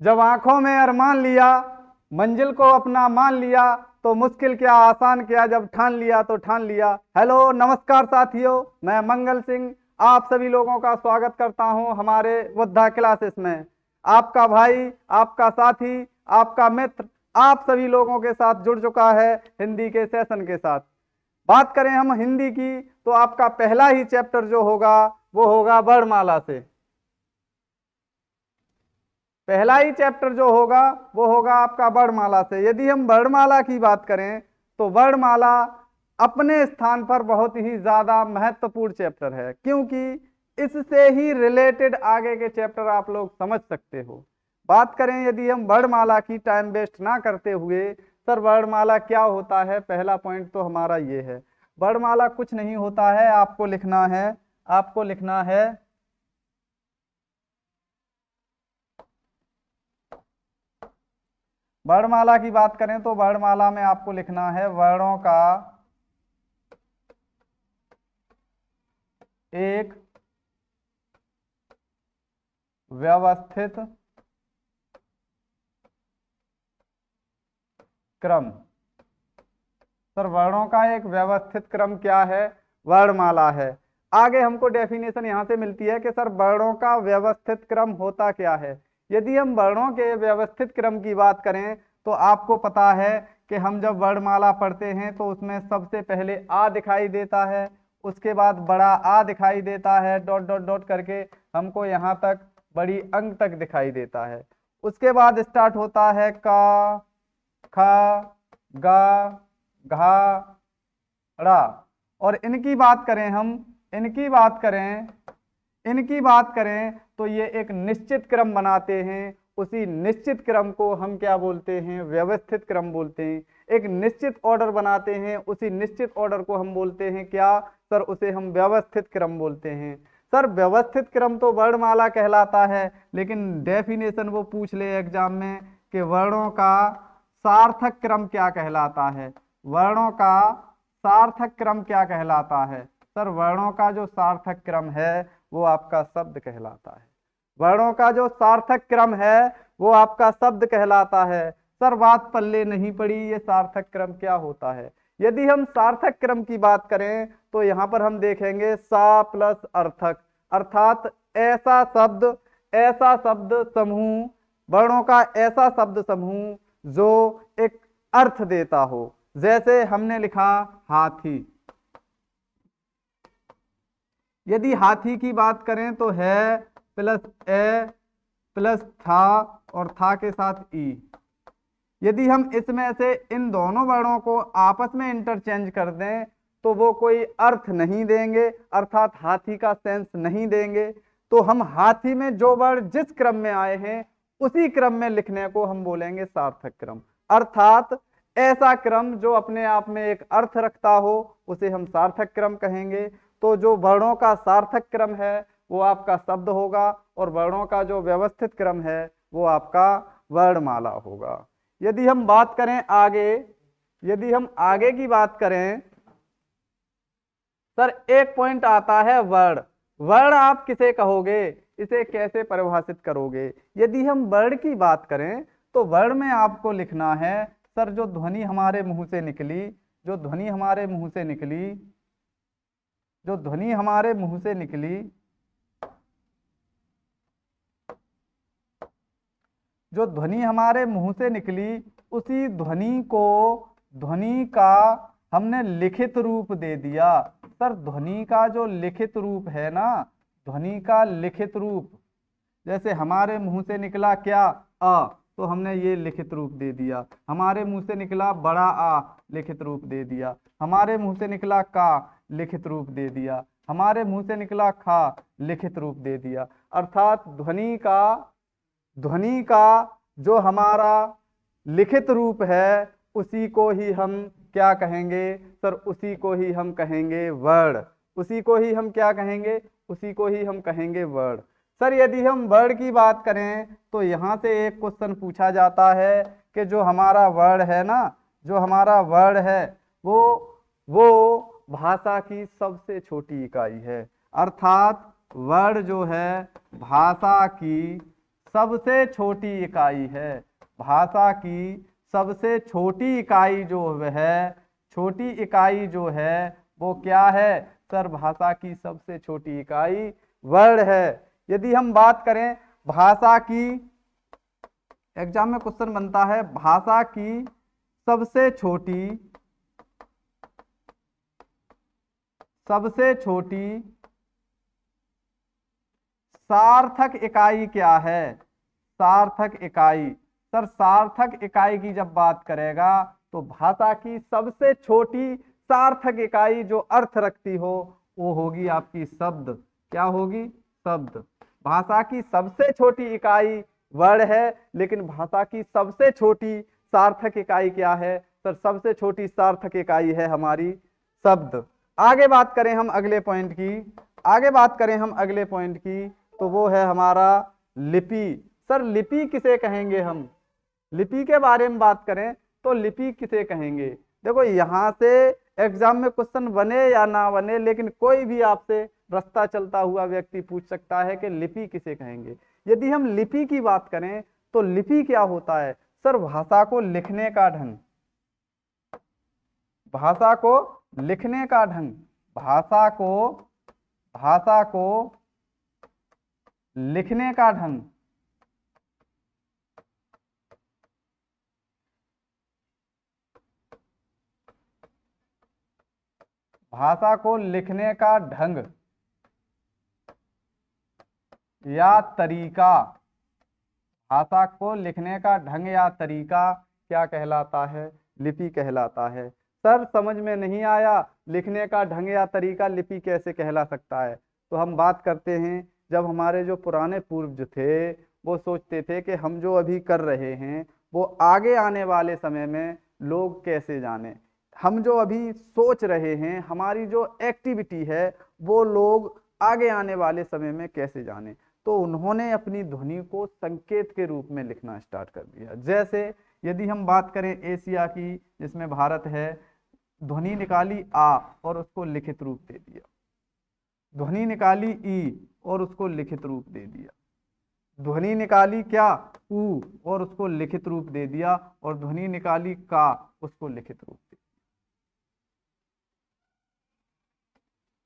जब आंखों में अरमान लिया, मंजिल को अपना मान लिया, तो मुश्किल क्या आसान क्या, जब ठान लिया तो ठान लिया। हेलो नमस्कार साथियों, मैं मंगल सिंह आप सभी लोगों का स्वागत करता हूं हमारे बुद्धा क्लासेस में। आपका भाई, आपका साथी, आपका मित्र आप सभी लोगों के साथ जुड़ चुका है हिंदी के सेशन के साथ। बात करें हम हिंदी की, तो आपका पहला ही चैप्टर जो होगा वो होगा वर्णमाला से। पहला ही चैप्टर जो होगा वो होगा आपका वर्णमाला से। यदि हम वर्णमाला की बात करें तो वर्णमाला अपने स्थान पर बहुत ही ज्यादा महत्वपूर्ण चैप्टर है, क्योंकि इससे ही रिलेटेड आगे के चैप्टर आप लोग समझ सकते हो। बात करें यदि हम वर्णमाला की, टाइम वेस्ट ना करते हुए, सर वर्णमाला क्या होता है, पहला पॉइंट तो हमारा ये है। वर्णमाला कुछ नहीं होता है, आपको लिखना है, आपको लिखना है वर्णमाला की बात करें तो वर्णमाला में आपको लिखना है वर्णों का एक व्यवस्थित क्रम। सर वर्णों का एक व्यवस्थित क्रम क्या है, वर्णमाला है। आगे हमको डेफिनेशन यहां से मिलती है कि सर वर्णों का व्यवस्थित क्रम होता क्या है। यदि हम वर्णों के व्यवस्थित क्रम की बात करें तो आपको पता है कि हम जब वर्णमाला पढ़ते हैं तो उसमें सबसे पहले आ दिखाई देता है, उसके बाद बड़ा आ दिखाई देता है, डॉट डॉट डॉट करके हमको यहाँ तक बड़ी अंक तक दिखाई देता है। उसके बाद स्टार्ट होता है का, खा, गा, घा, ड़ा। और इनकी बात करें हम, इनकी बात करें, इनकी बात करें तो ये एक निश्चित क्रम बनाते हैं। उसी निश्चित क्रम को हम क्या बोलते हैं, व्यवस्थित क्रम बोलते हैं। एक निश्चित ऑर्डर बनाते हैं, उसी निश्चित ऑर्डर को हम बोलते हैं क्या, सर उसे हम व्यवस्थित क्रम बोलते हैं। सर व्यवस्थित क्रम तो वर्णमाला कहलाता है, लेकिन डेफिनेशन वो पूछ ले एग्जाम में कि वर्णों का सार्थक क्रम क्या कहलाता है। वर्णों का सार्थक क्रम क्या कहलाता है। सर वर्णों का जो सार्थक क्रम है वो आपका शब्द कहलाता है। वर्णों का जो सार्थक क्रम है वो आपका शब्द कहलाता है। सर बात पल्ले नहीं पड़ी, ये सार्थक क्रम क्या होता है। यदि हम सार्थक क्रम की बात करें तो यहां पर हम देखेंगे सा प्लस अर्थक, अर्थात ऐसा शब्द समूह, वर्णों का ऐसा शब्द समूह जो एक अर्थ देता हो। जैसे हमने लिखा हाथी, यदि हाथी की बात करें तो है प्लस ए प्लस था और था के साथ ई। यदि हम इसमें से इन दोनों वर्णों को आपस में इंटरचेंज कर दें तो वो कोई अर्थ नहीं देंगे, अर्थात हाथी का सेंस नहीं देंगे। तो हम हाथी में जो वर्ण जिस क्रम में आए हैं उसी क्रम में लिखने को हम बोलेंगे सार्थक क्रम। अर्थात ऐसा क्रम जो अपने आप में एक अर्थ रखता हो उसे हम सार्थक क्रम कहेंगे। तो जो वर्णों का सार्थक क्रम है वो आपका शब्द होगा, और वर्णों का जो व्यवस्थित क्रम है वो आपका वर्णमाला होगा। यदि हम बात करें आगे, यदि हम आगे की बात करें, सर एक पॉइंट आता है वर्ण। वर्ण आप किसे कहोगे, इसे कैसे परिभाषित करोगे। यदि हम वर्ण की बात करें तो वर्ण में आपको लिखना है सर जो ध्वनि हमारे मुंह से निकली, जो ध्वनि हमारे मुंह से निकली, जो ध्वनि हमारे मुंह से निकली, जो ध्वनि हमारे मुंह से निकली उसी ध्वनि को, ध्वनि का हमने लिखित रूप दे दिया। सर ध्वनि का जो लिखित रूप है ना, ध्वनि का लिखित रूप, जैसे हमारे मुंह से निकला क्या, अ, तो हमने ये लिखित रूप दे दिया। हमारे मुंह से निकला बड़ा आ, लिखित रूप दे दिया। हमारे मुंह से निकला का, लिखित रूप दे दिया। हमारे मुंह से निकला खा, लिखित रूप दे दिया। अर्थात ध्वनि का जो हमारा लिखित रूप है उसी को ही हम क्या कहेंगे, सर उसी को ही हम कहेंगे वर्ण। उसी को ही हम क्या कहेंगे, उसी को ही हम कहेंगे वर्ण। सर यदि हम वर्ण की बात करें तो यहां से एक क्वेश्चन पूछा जाता है कि जो हमारा वर्ण है ना, जो हमारा वर्ण है वो भाषा की सबसे छोटी इकाई है। अर्थात वर्ण जो है भाषा की सबसे छोटी इकाई है। भाषा की सबसे छोटी इकाई जो है, छोटी इकाई जो है वो क्या है सर? भाषा की सबसे छोटी इकाई वर्ड है। यदि हम बात करें भाषा की, एग्जाम में क्वेश्चन बनता है भाषा की सबसे छोटी सार्थक इकाई क्या है? सार्थक इकाई। सर सार्थक इकाई की जब बात करेगा तो भाषा की सबसे छोटी सार्थक इकाई जो अर्थ रखती हो वो होगी आपकी शब्द। क्या होगी? शब्द। भाषा की सबसे छोटी इकाई वर्ड है, लेकिन भाषा की सबसे छोटी सार्थक इकाई क्या है सर? सबसे छोटी सार्थक इकाई है हमारी शब्द। आगे बात करें हम अगले पॉइंट की, आगे बात करें हम अगले पॉइंट की, तो वो है हमारा लिपि। सर लिपि किसे कहेंगे हम? लिपि के बारे में बात करें तो लिपि किसे कहेंगे? देखो यहां से एग्जाम में क्वेश्चन बने या ना बने, लेकिन कोई भी आपसे रास्ता चलता हुआ व्यक्ति पूछ सकता है कि लिपि किसे कहेंगे। यदि हम लिपि की बात करें तो लिपि क्या होता है सर? भाषा को लिखने का ढंग, भाषा को लिखने का ढंग, भाषा को लिखने का ढंग। भाषा को लिखने का ढंग या तरीका, भाषा को लिखने का ढंग या तरीका क्या कहलाता है? लिपि कहलाता है। सर समझ में नहीं आया लिखने का ढंग या तरीका लिपि कैसे कहला सकता है? तो हम बात करते हैं, जब हमारे जो पुराने पूर्वज थे वो सोचते थे कि हम जो अभी कर रहे हैं वो आगे आने वाले समय में लोग कैसे जाने, हम जो अभी सोच रहे हैं, हमारी जो एक्टिविटी है वो लोग आगे आने वाले समय में कैसे जाने। तो उन्होंने अपनी ध्वनि को संकेत के रूप में लिखना स्टार्ट कर दिया। जैसे यदि हम बात करें एशिया की, जिसमें भारत है, ध्वनि निकाली आ और उसको लिखित रूप दे दिया, ध्वनि निकाली ई और उसको लिखित रूप दे दिया, ध्वनि निकाली क्या ऊ और उसको लिखित रूप दे दिया, और ध्वनि निकाली का उसको लिखित रूप दे दिया।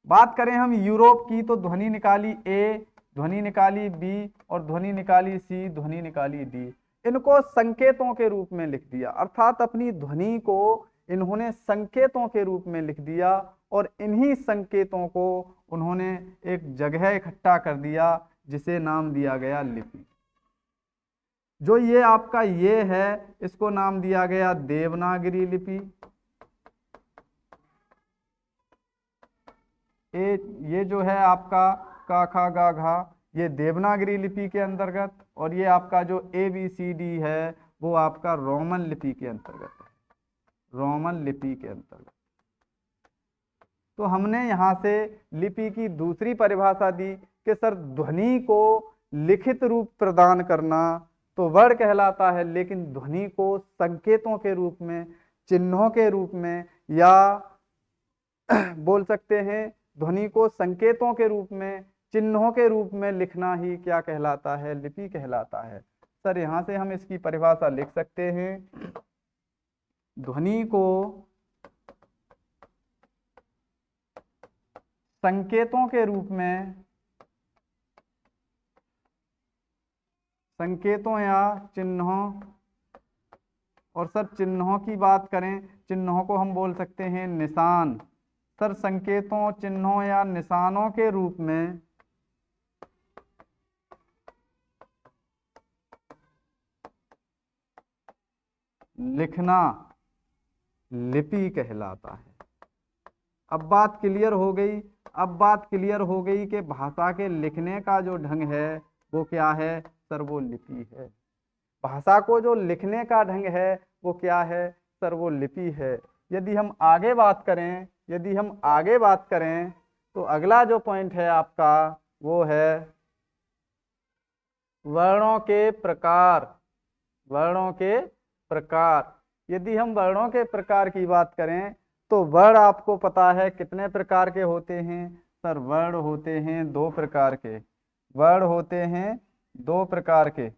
बात करें हम यूरोप की तो ध्वनि निकाली ए, ध्वनि निकाली बी और ध्वनि निकाली सी, ध्वनि निकाली डी। इनको संकेतों के रूप में लिख दिया, अर्थात अपनी ध्वनि को इन्होंने संकेतों के रूप में लिख दिया, और इन्हीं संकेतों को उन्होंने एक जगह इकट्ठा कर दिया जिसे नाम दिया गया लिपि। जो ये आपका ये है इसको नाम दिया गया देवनागरी लिपि। ये जो है आपका का खा गा घा, ये देवनागरी लिपि के अंतर्गत, और ये आपका जो ABCD है वो आपका रोमन लिपि के अंतर्गत है, रोमन लिपि के अंतर्गत। तो हमने यहाँ से लिपि की दूसरी परिभाषा दी कि सर ध्वनि को लिखित रूप प्रदान करना तो वर्ड कहलाता है, लेकिन ध्वनि को संकेतों के रूप में, चिन्हों के रूप में, या बोल सकते हैं ध्वनि को संकेतों के रूप में, चिन्हों के रूप में लिखना ही क्या कहलाता है? लिपि कहलाता है। सर यहां से हम इसकी परिभाषा लिख सकते हैं, ध्वनि को संकेतों के रूप में, संकेतों या चिन्हों, और सर चिन्हों की बात करें, चिन्हों को हम बोल सकते हैं निशान। सर संकेतों, चिन्हों या निशानों के रूप में लिखना लिपि कहलाता है। अब बात क्लियर हो गई, अब बात क्लियर हो गई कि भाषा के लिखने का जो ढंग है वो क्या है सर? वो लिपि है। भाषा को जो लिखने का ढंग है वो क्या है सर? वो लिपि है। यदि हम आगे बात करें, यदि हम आगे बात करें तो अगला जो पॉइंट है आपका वो है वर्णों के प्रकार, वर्णों के प्रकार। यदि हम वर्णों के प्रकार की बात करें तो वर्ण आपको पता है कितने प्रकार के होते हैं सर? वर्ण होते हैं दो प्रकार के, वर्ण होते हैं दो प्रकार के।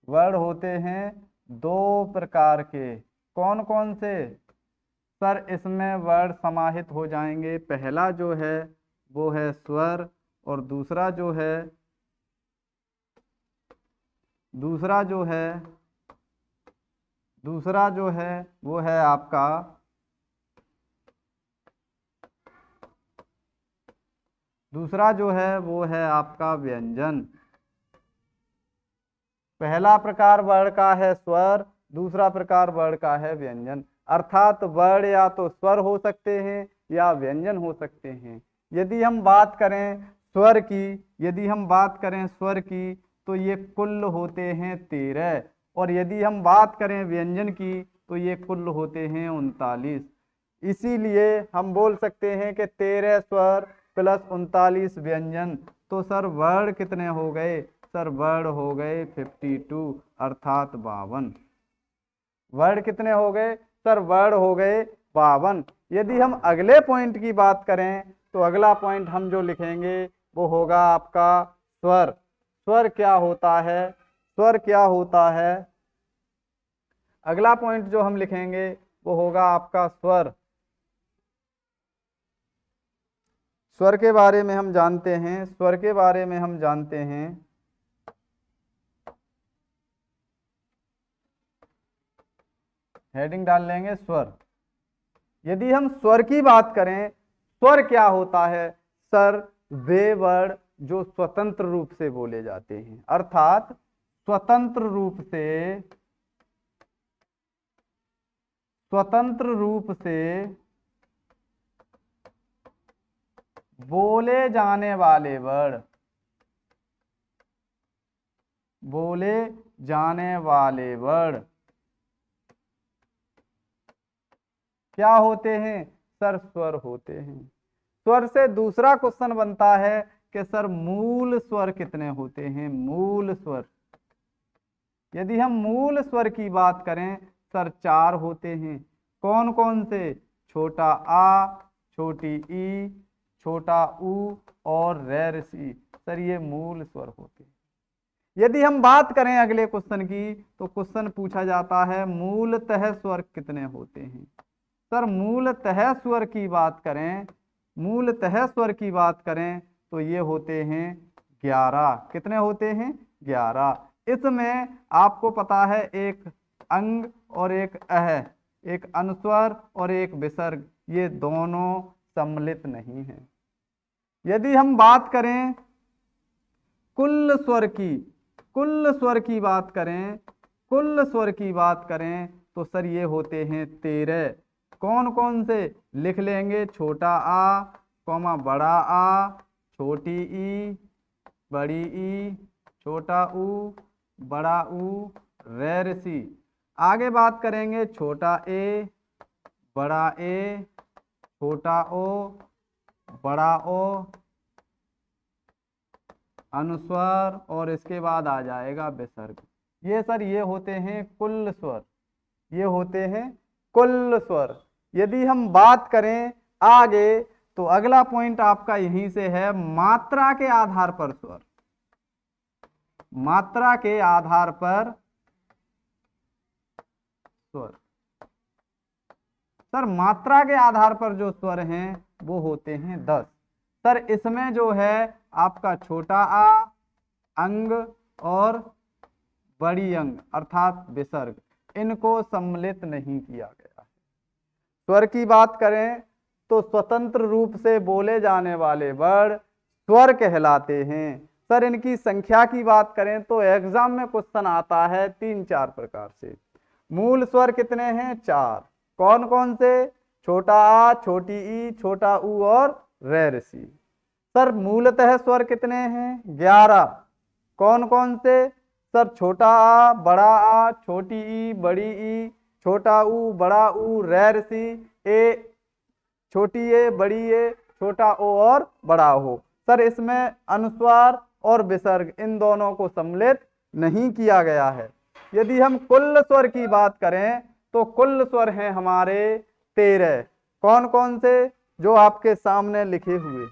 वर्ण होते हैं दो प्रकार के। कौन कौन से? सर इसमें वर्ण समाहित हो जाएंगे। पहला जो है वो है स्वर, और दूसरा जो है दूसरा जो है वो है आपका व्यंजन। पहला प्रकार वर्ण का है स्वर, दूसरा प्रकार वर्ण का है व्यंजन। अर्थात वर्ण या तो स्वर हो सकते हैं या व्यंजन हो सकते हैं। यदि हम बात करें स्वर की, तो ये कुल होते हैं 13, और यदि हम बात करें व्यंजन की तो ये कुल होते हैं 39। इसीलिए हम बोल सकते हैं कि 13 स्वर प्लस 39 व्यंजन। तो सर वर्ण कितने हो गए? सर वर्ण हो गए 52, अर्थात 52। वर्ण कितने हो गए? सर वर्ण हो गए 52। यदि हम अगले पॉइंट की बात करें तो अगला पॉइंट हम जो लिखेंगे वो होगा आपका स्वर। स्वर क्या होता है? अगला पॉइंट जो हम लिखेंगे वो होगा आपका स्वर। स्वर के बारे में हम जानते हैं हेडिंग डाल लेंगे स्वर। यदि हम स्वर की बात करें, स्वर क्या होता है? सर वे वर्ण जो स्वतंत्र रूप से बोले जाते हैं, अर्थात स्वतंत्र रूप से बोले जाने वाले वर्ण क्या होते हैं? सर स्वर होते हैं। स्वर से दूसरा क्वेश्चन बनता है कि सर मूल स्वर कितने होते हैं? मूल स्वर, यदि हम मूल स्वर की बात करें सर 4 होते हैं। कौन कौन से? छोटा आ, छोटी ई, छोटा ऊ और रैर सी। सर ये मूल स्वर होते हैं। यदि हम बात करें अगले क्वेश्चन की, तो क्वेश्चन पूछा जाता है मूलतः स्वर कितने होते हैं? सर मूलतः स्वर की बात करें तो ये होते हैं 11। कितने होते हैं? 11। इसमें आपको पता है एक अंग और एक अह, एक अनुस्वर और एक विसर्ग, ये दोनों सम्मिलित नहीं हैं। यदि हम बात करें कुल स्वर की बात करें तो सर ये होते हैं 13। कौन कौन से? लिख लेंगे छोटा आ, बड़ा आ, छोटी ई, बड़ी ई, छोटा ऊ, बड़ा ऊ, रैर सी। आगे बात करेंगे छोटा ए, बड़ा ए, छोटा ओ, बड़ा ओ, अनुस्वर और इसके बाद आ जाएगा विसर्ग। ये होते हैं कुल स्वर। यदि हम बात करें आगे तो अगला पॉइंट आपका यहीं से है मात्रा के आधार पर स्वर। सर मात्रा के आधार पर जो स्वर हैं वो होते हैं 10। सर इसमें जो है आपका छोटा आ, अंग और बड़ी अंग अर्थात विसर्ग, इनको सम्मिलित नहीं किया गया है। स्वर की बात करें तो स्वतंत्र रूप से बोले जाने वाले वर्ण स्वर कहलाते हैं। सर इनकी संख्या की बात करें तो एग्जाम में क्वेश्चन आता है 3-4 प्रकार से। मूल स्वर कितने हैं? 4। कौन कौन से? छोटा आ, छोटी ई, छोटा ऊ और रैर सी। सर मूलतः स्वर कितने हैं? 11। कौन कौन से? सर छोटा आ, बड़ा आ, छोटी ई, बड़ी ई, छोटा ऊ, बड़ा ऊ, रैर सी, ए, छोटी ए, बड़ी ए, छोटा ओ और बड़ा ओ। सर इसमें अनुस्वार और विसर्ग इन दोनों को सम्मिलित नहीं किया गया है। यदि हम कुल स्वर की बात करें तो कुल स्वर हैं हमारे 13। कौन कौन से? जो आपके सामने लिखे हुए हैं।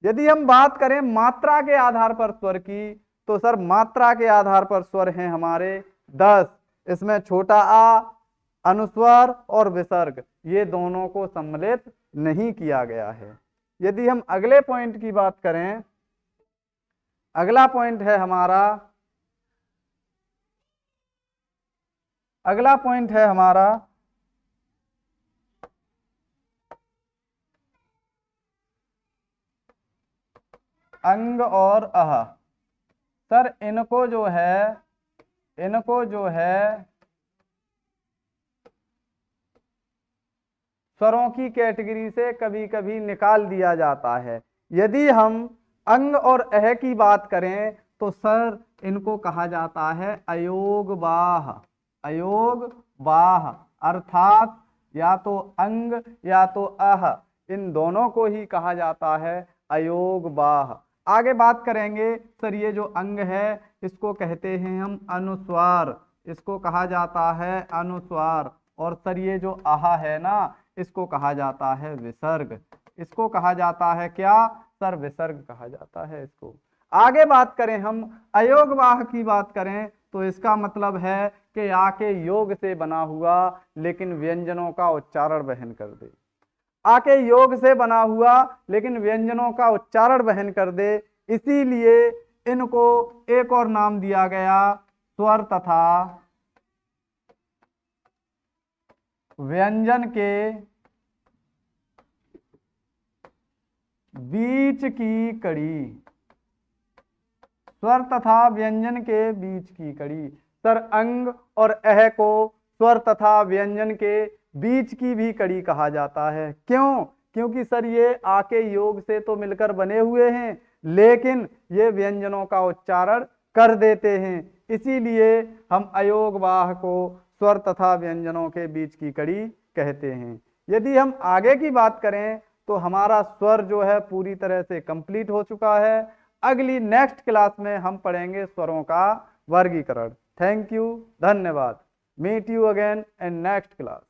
यदि हम बात करें मात्रा के आधार पर स्वर की तो सर मात्रा के आधार पर स्वर हैं हमारे 10। इसमें छोटा आ, अनुस्वर और विसर्ग ये दोनों को सम्मिलित नहीं किया गया है। यदि हम अगले पॉइंट की बात करें, अगला पॉइंट है हमारा, अगला पॉइंट है हमारा अंग और अह। सर इनको जो है स्वरों की कैटेगरी से कभी कभी निकाल दिया जाता है। यदि हम अंग और अह की बात करें तो सर इनको कहा जाता है अयोगवाह। अयोगवाह अर्थात या तो अंग या तो अह, इन दोनों को ही कहा जाता है अयोगवाह। आगे बात करेंगे सर ये जो अंग है इसको कहते हैं हम अनुस्वार, इसको कहा जाता है अनुस्वार। और सर ये जो आहा है ना इसको कहा जाता है विसर्ग। इसको कहा जाता है क्या सर? विसर्ग कहा जाता है इसको। आगे बात करें हम अयोगवाह की बात करें तो इसका मतलब है कि आ के योग से बना हुआ लेकिन व्यंजनों का उच्चारण वहन कर दे। आके योग से बना हुआ लेकिन व्यंजनों का उच्चारण वहन कर दे, इसीलिए इनको एक और नाम दिया गया स्वर तथा व्यंजन के बीच की कड़ी। स्वर तथा व्यंजन के बीच की कड़ी। सर अंग और अह को स्वर तथा व्यंजन के बीच की भी कड़ी कहा जाता है। क्यों? क्योंकि सर ये आके योग से तो मिलकर बने हुए हैं लेकिन ये व्यंजनों का उच्चारण कर देते हैं, इसीलिए हम अयोगवाह को स्वर तथा व्यंजनों के बीच की कड़ी कहते हैं। यदि हम आगे की बात करें तो हमारा स्वर जो है पूरी तरह से कंप्लीट हो चुका है। अगली नेक्स्ट क्लास में हम पढ़ेंगे स्वरों का वर्गीकरण। थैंक यू, धन्यवाद। Meet you again in next class.